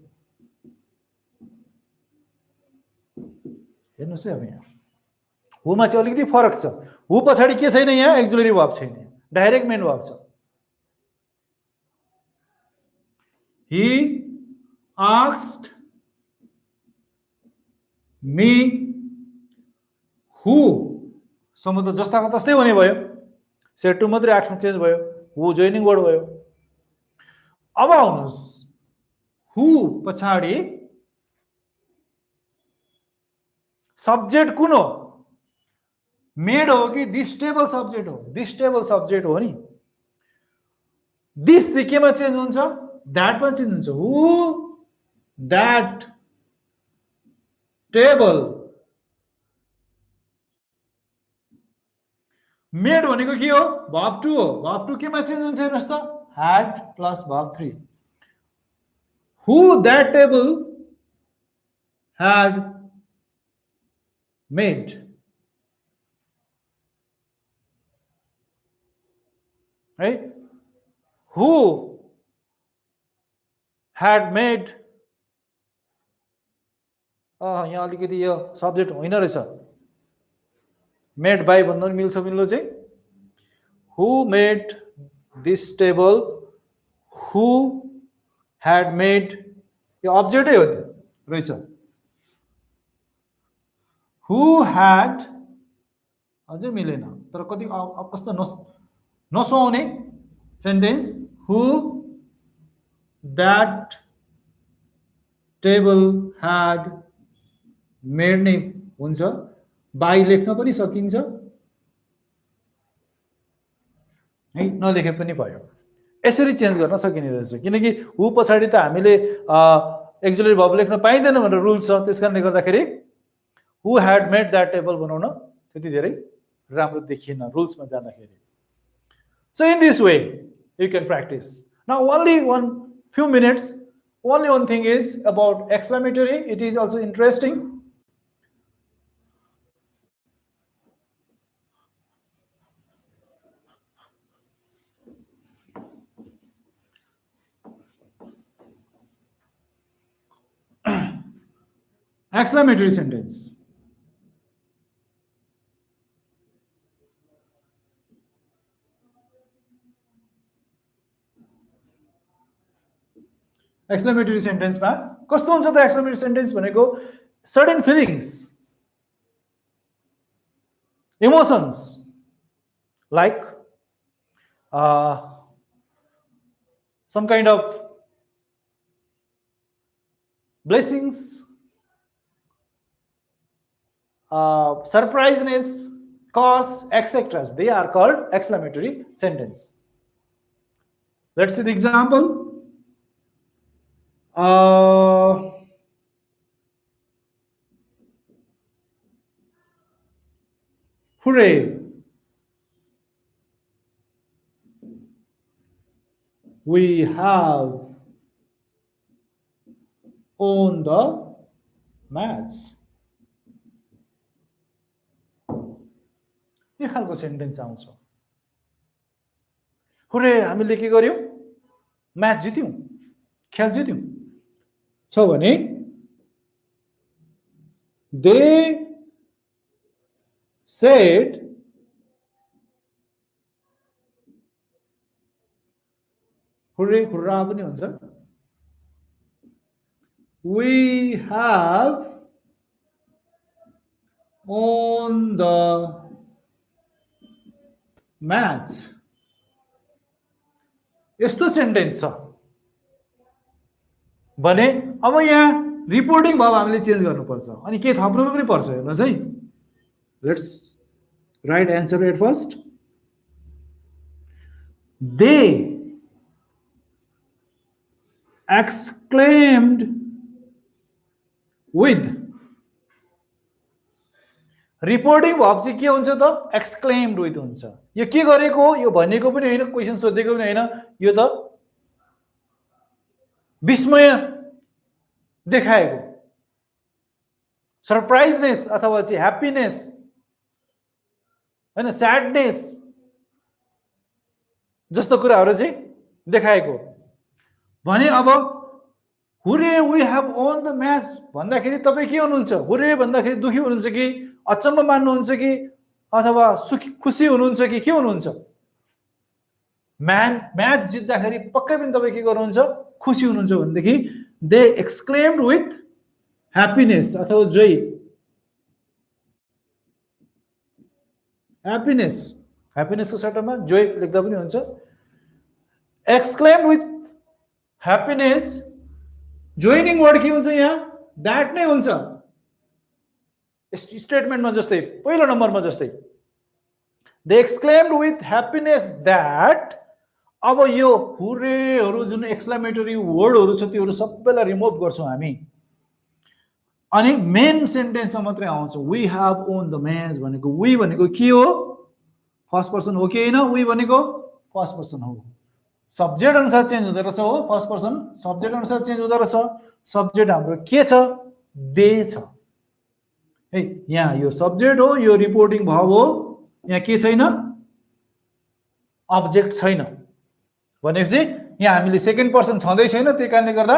हेर्नुहोस् है अब यहाँ हुमा चाहिँ अलिकति फरक छ. हु पछाडि के छैन, यहाँ एक्जुलरी वर्ब छैन, डाइरेक्ट मेन वर्ब छ. He asked me who, सम्म त जस्ताको तस्तै हुने भयो. सेड टु मात्रै एक्सन चेन्ज भयो, हु जोइनिङ वर्ड भयो. अब आउनुहोस्, हु पछाडि सब्जेक्ट कुन हो? मेड हो कि दिस टेबल सब्जेक्ट हो? दिस टेबल सब्जेक्ट हो नि. दिस चाहिँ केमा चेन्ज हुन्छ? दैट मा चेन्ज हुन्छ. Who that table. मेड भनेको के हो? verb 2 हो. verb 2 केमा चेन्ज हुन्छ हेर्नुस् त? had plus verb 3. Who that table had made. Right? Who had made. यहाँ अलिकति यो सब्जेक्ट होइन रहेछ. मेड बाई भन्नु मिल्छ मिल्नु चाहिँ. Who made this table? Who had made. यो अब्जेक्टै हो रहेछ. Who had अझै मिलेन, तर कति कस्तो नसुहाउने sentence. Who that table had made नै हुन्छ. बाई लेख्न पनि सकिन्छ है, नलेखे पनि भयो. यसरी चेन्ज गर्न सकिने रहेछ, किनकि हु पछाडि त हामीले एक्जुलरी भर्ब लेख्न पाइँदैन भनेर रुल्स छ. त्यसकारणले गर्दाखेरि who had made that table बनाउन त्यति धेरै राम्रो देखिएन रुल्समा जाँदाखेरि. So in this way you can practice. Now only few minutes. Only one thing is about exclamatory. It is also interesting. Exclamatory sentence. Exclamatory sentence मा कस्तो हुन्छ त? exclamatory sentence भनेको sudden feelings, emotions like some kind of blessings, surpriseness, cause, etc. They are called exclamatory sentence. Let's see the example. Hooray! We have won the match यो खालको सेन्टेन्स आउँछ। हुरे हामीले के गर्यौं, म्याच जित्यौं, खेल जित्यौं छ भने दे सेड हुर्रे हुर्रा पनि हुन्छ। We have won the match। यस्तो सेन्टेन्स छ भने अब यहाँ रिपोर्टिङ भाव हामीले चेन्ज गर्नुपर्छ। अनि के थप्नु पनि पर्छ हेर्नुहोस् है। Let's write answer at first. They exclaimed with reporting भाव चाहिँ के हुन्छ त, एक्सक्लेम्ड विथ हुन्छ। यो के गरेको हो, यो भनेको पनि होइन, क्वेसन सोधेको पनि होइन, यो त विस्मय देखाएको, सरप्राइजनेस अथवा चाहिँ ह्याप्पीनेस हैन, स्याडनेस जस्तो कुराहरू चाहिँ देखाएको भने। अब hooray we have won the match भन्दाखेरि तपाईँ के हुनुहुन्छ, हुरे भन्दाखेरि दुखी हुनुहुन्छ कि अचम्म मान्नुहुन्छ कि अथवा सुखी खुसी हुनुहुन्छ कि के हुनुहुन्छ? म्याच जित्दाखेरि पक्कै पनि तपाईँ के गर्नुहुन्छ, खुसी हुनुहुन्छ भनेदेखि दे एक्सक्लेम्ड विथ ह्याप्पीनेस अथवा जोय, ह्याप्पीनेस, ह्याप्पीनेसको सट्टामा जोय लेख्दा पनि हुन्छ। एक्सक्लेम्ड विथ ह्याप्पीनेस, जोइनिङ वर्ड के हुन्छ यहाँ, द्याट नै हुन्छ स्टेटमेन्टमा जस्तै पहिलो नम्बरमा जस्तै। दे एक्सक्लेम्ड विथ ह्याप्पीनेस द्याट। अब यो हुरेहरू जुन एक्सक्लेमेटरी वर्डहरू छ त्योहरू सबैलाई रिमुभ गर्छौँ हामी, अनि मेन सेन्टेन्समा मात्रै आउँछ। We have won the match भनेको वी भनेको के हो, फर्स्ट पर्सन हो कि होइन? वी भनेको फर्स्ट पर्सन हो, सब्जेक्ट अनुसार चेन्ज हुँदो रहेछ हो, फर्स्ट पर्सन सब्जेक्ट अनुसार चेन्ज हुँदो रहेछ। सब्जेक्ट हाम्रो के छ, दे छ है। यहाँ यो सब्जेक्ट हो, यो रिपोर्टिङ भाव हो, यहाँ के छैन, अब्जेक्ट छैन भनेपछि यहाँ हामीले सेकेन्ड पर्सन छँदै छैन, त्यही कारणले गर्दा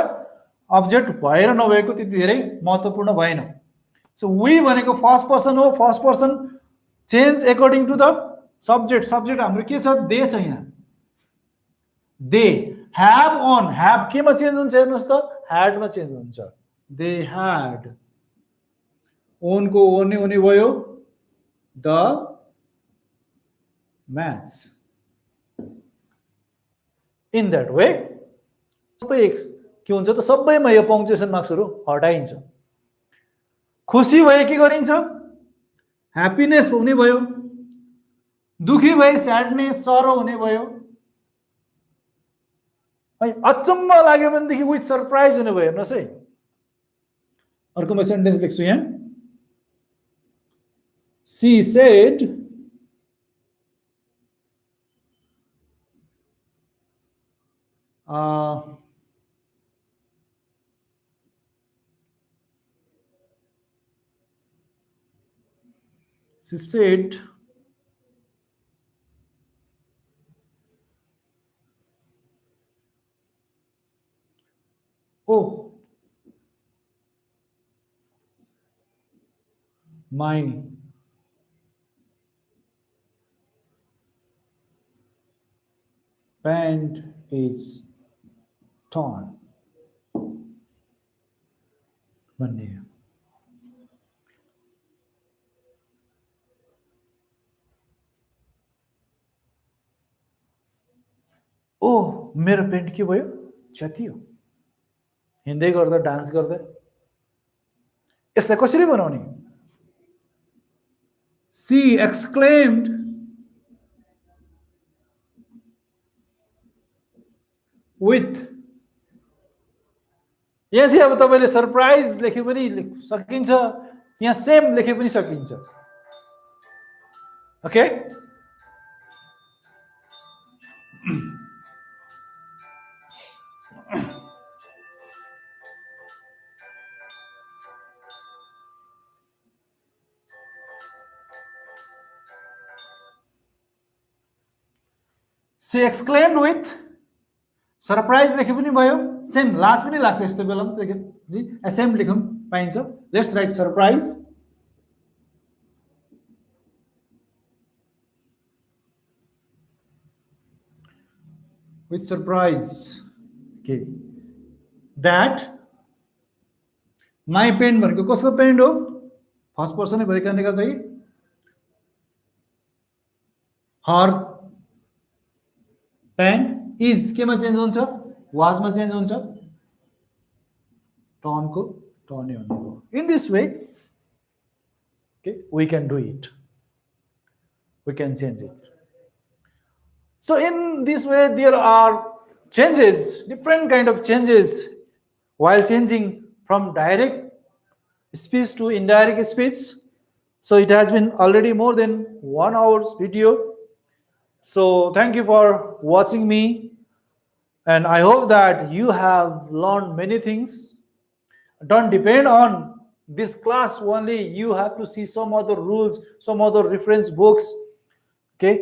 अब्जेक्ट भएर नभएको त्यति धेरै महत्त्वपूर्ण भएन। सो वी भनेको फर्स्ट पर्सन हो, first person change according to the subject. Subject हाम्रो के छ, दे छ यहाँ, दे ह्याभ अन, ह्याभ केमा चेन्ज हुन्छ हेर्नुहोस् त, ह्याडमा चेन्ज हुन्छ। दे ह्याड, ओनको ओन नै हुने भयो, the match. In that way सबै के हुन्छ त, सबैमा यो पङ्क्चुएसन मार्क्सहरू हटाइन्छ। खुसी भए के गरिन्छ, ह्याप्पीनेस हुने भयो, दुखी भए स्याडनेस सरो हुने भयो, अचम्म लाग्यो भनेदेखि विथ सरप्राइज हुने भयो। हेर्नुहोस् है, अर्कोमा सेन्टेन्स लेख्छु यहाँ। She said she said oh my pant is torn भन्ने। ओ मेरो पेन्ट के भयो, क्षतियो, हिँड्दै गर्दा डान्स गर्दा। यसलाई कसरी बनाउने, सी एक्सक्लेम्ड विथ, यहाँ चाहिँ अब तपाईँले सरप्राइज लेखे पनि सकिन्छ, यहाँ सेम लेखे पनि सकिन्छ। Okay, She exclaimed with surprise लेखे पनि भयो सेम लास्ट पनि लाग्छ यस्तो बेलामा जी सेम लेखौँ पाइन्छ let's write surprise with surprise okay that my pen भनेको कसको पेन हो फर्स्ट पर्सन भएका कारणले गर्दा हर पेन इज केमा चेन्ज हुन्छ वाजमा चेन्ज हुन्छ टर्नको टर्न भनेको इन this way okay we can do it we can change it so in this way there are changes different kind of changes while changing from direct speech to indirect speech so it has been already more than 1 hour's video so thank you for watching me and I hope that you have learned many things don't depend on this class only you have to see some other rules some other reference books okay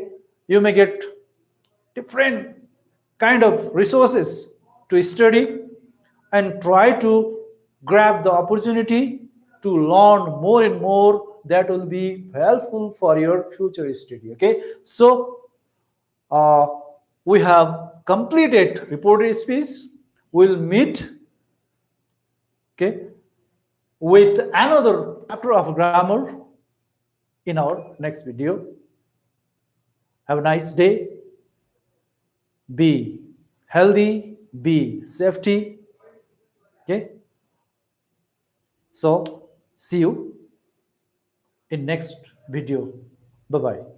you may get different kind of resources to study and try to grab the opportunity to learn more and more that will be helpful for your future study okay so we have completed reported speech we'll meet okay with another chapter of grammar in our next video have a nice day be healthy be safety okay so see you in next video bye bye